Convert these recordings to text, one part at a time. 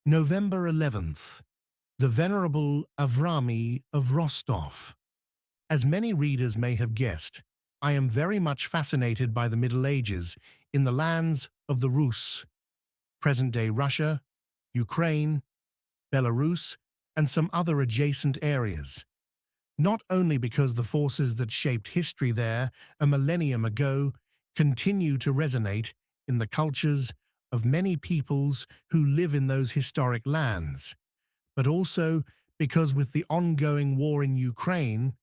November 11th, the Venerable Avraamii of Rostov. As many readers may have guessed, I am very much fascinated by the Middle Ages in the lands of the Rus, present-day Russia, Ukraine, Belarus, and some other adjacent areas. Not only because the forces that shaped history there a millennium ago continue to resonate in the cultures of many peoples who live in those historic lands, but also because with the ongoing war in Ukraine,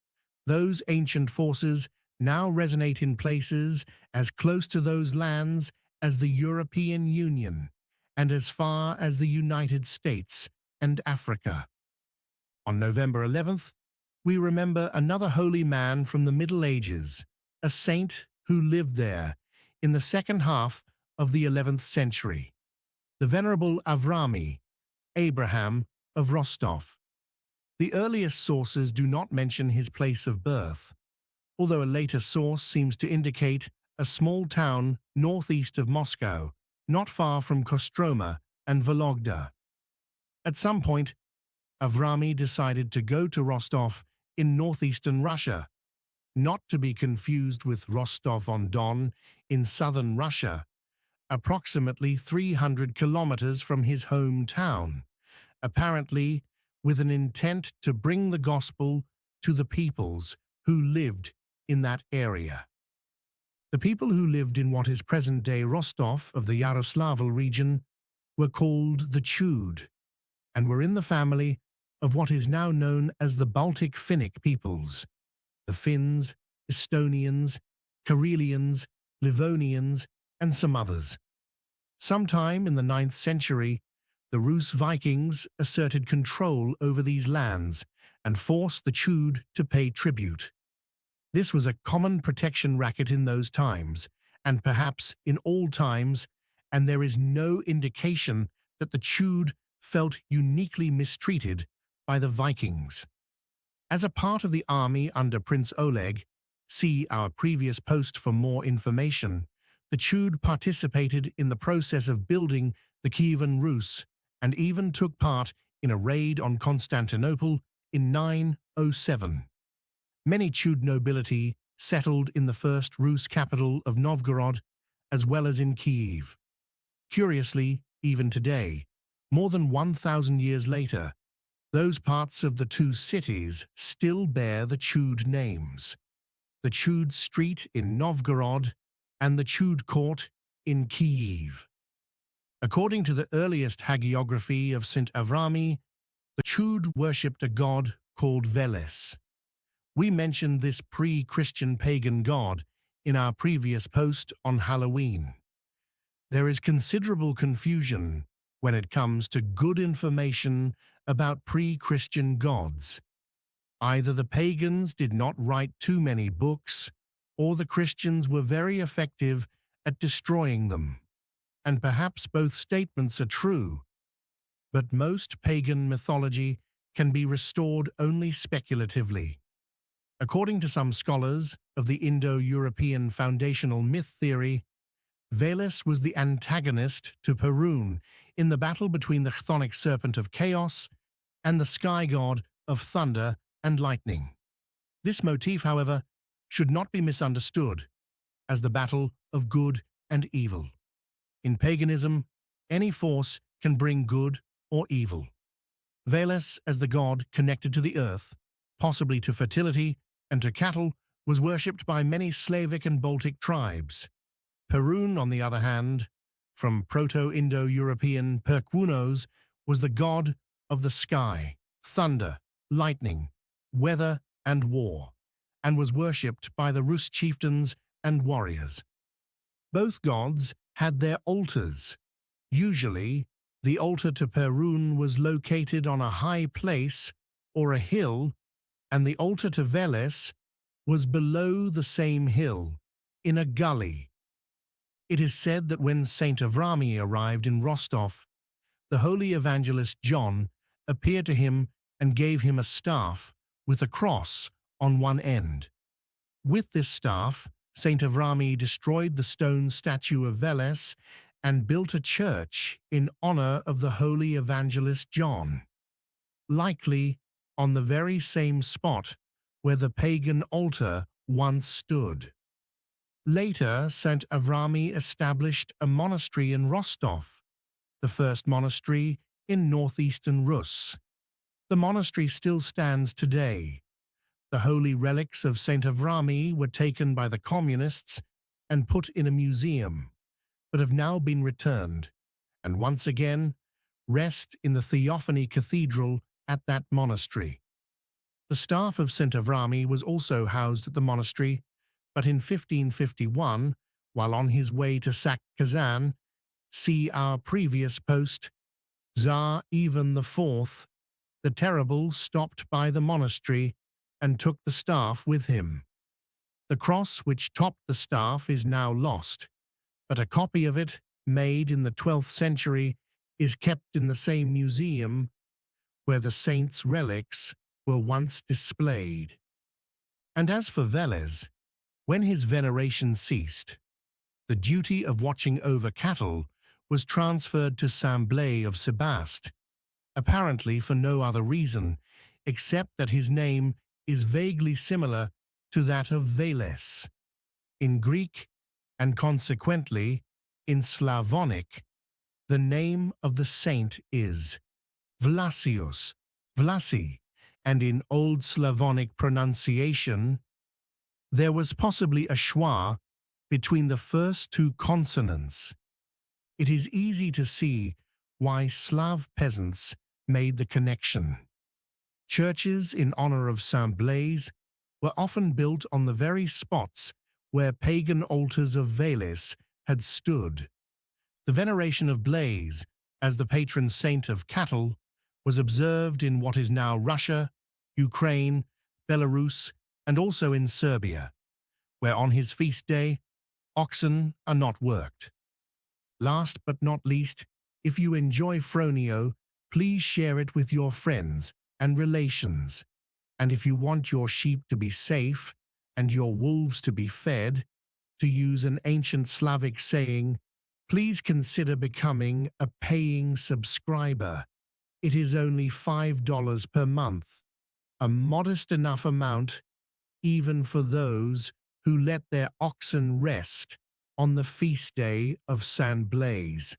those ancient forces now resonate in places as close to those lands as the European Union and as far as the United States and Africa. On November 11th, we remember another holy man from the Middle Ages, a saint who lived there in the second half of the 11th century, the Venerable Avraamii, Abraham of Rostov. The earliest sources do not mention his place of birth, although a later source seems to indicate a small town northeast of Moscow, not far from Kostroma and Vologda. At some point, Avraamii decided to go to Rostov in northeastern Russia, not to be confused with Rostov-on-Don in southern Russia, approximately 300 kilometers from his hometown, apparently with an intent to bring the gospel to the peoples who lived in that area. The people who lived in what is present-day Rostov of the Yaroslavl region were called the Chud, and were in the family of what is now known as the Baltic-Finnic peoples, the Finns, Estonians, Karelians, Livonians, and some others. Sometime in the 9th century, the Rus Vikings asserted control over these lands and forced the Chud to pay tribute. This was a common protection racket in those times, and perhaps in all times, and there is no indication that the Chud felt uniquely mistreated by the Vikings. As a part of the army under Prince Oleg, see our previous post for more information, the Chud participated in the process of building the Kievan Rus and even took part in a raid on Constantinople in 907. Many Chud nobility settled in the first Rus capital of Novgorod, as well as in Kiev. Curiously, even today, more than 1,000 years later, those parts of the two cities still bear the Chud names: the Chud Street in Novgorod and the Chud Court in Kiev. According to the earliest hagiography of Saint Avraamii, the Chud worshipped a god called Veles. We mentioned this pre-Christian pagan god in our previous post on Halloween. There is considerable confusion when it comes to good information about pre-Christian gods. Either the pagans did not write too many books, or the Christians were very effective at destroying them. And perhaps both statements are true, but most pagan mythology can be restored only speculatively. According to some scholars of the Indo-European foundational myth theory, Veles was the antagonist to Perun in the battle between the chthonic serpent of chaos and the sky god of thunder and lightning. This motif, however, should not be misunderstood as the battle of good and evil. In paganism, any force can bring good or evil. Veles, as the god connected to the earth, possibly to fertility and to cattle, was worshipped by many Slavic and Baltic tribes. Perun, on the other hand, from Proto-Indo-European Perquunos, was the god of the sky, thunder, lightning, weather, and war, and was worshipped by the Rus chieftains and warriors. Both gods had their altars. Usually, the altar to Perun was located on a high place or a hill, and the altar to Veles was below the same hill, in a gully. It is said that when Saint Avraamii arrived in Rostov, the holy evangelist John appeared to him and gave him a staff with a cross on one end. With this staff, Saint Avraamii destroyed the stone statue of Veles and built a church in honor of the holy evangelist John, likely on the very same spot where the pagan altar once stood. Later, Saint Avraamii established a monastery in Rostov, the first monastery in northeastern Rus. The monastery still stands today. The holy relics of Saint Avraamii were taken by the communists and put in a museum, but have now been returned, and once again rest in the Theophany Cathedral at that monastery. The staff of Saint Avraamii was also housed at the monastery, but in 1551, while on his way to sack Kazan, see our previous post, Tsar Ivan IV, the Terrible stopped by the monastery and took the staff with him. The cross which topped the staff is now lost, but a copy of it, made in the 12th century, is kept in the same museum where the saint's relics were once displayed. And as for Veles, when his veneration ceased, the duty of watching over cattle was transferred to Saint Blaise of Sebaste, apparently for no other reason except that his name is vaguely similar to that of Veles in Greek, and consequently in Slavonic. The name of the saint is Vlasius, Vlasi, and in Old Slavonic pronunciation, there was possibly a schwa between the first two consonants. It is easy to see why Slav peasants made the connection. Churches in honor of Saint Blaise were often built on the very spots where pagan altars of Veles had stood. The veneration of Blaise as the patron saint of cattle was observed in what is now Russia, Ukraine, Belarus, and also in Serbia, where on his feast day, oxen are not worked. Last but not least, if you enjoy Phroneo, please share it with your friends and relations. And if you want your sheep to be safe and your wolves to be fed, to use an ancient Slavic saying, please consider becoming a paying subscriber. It is only $5 per month, a modest enough amount even for those who let their oxen rest on the feast day of Saint Blaise.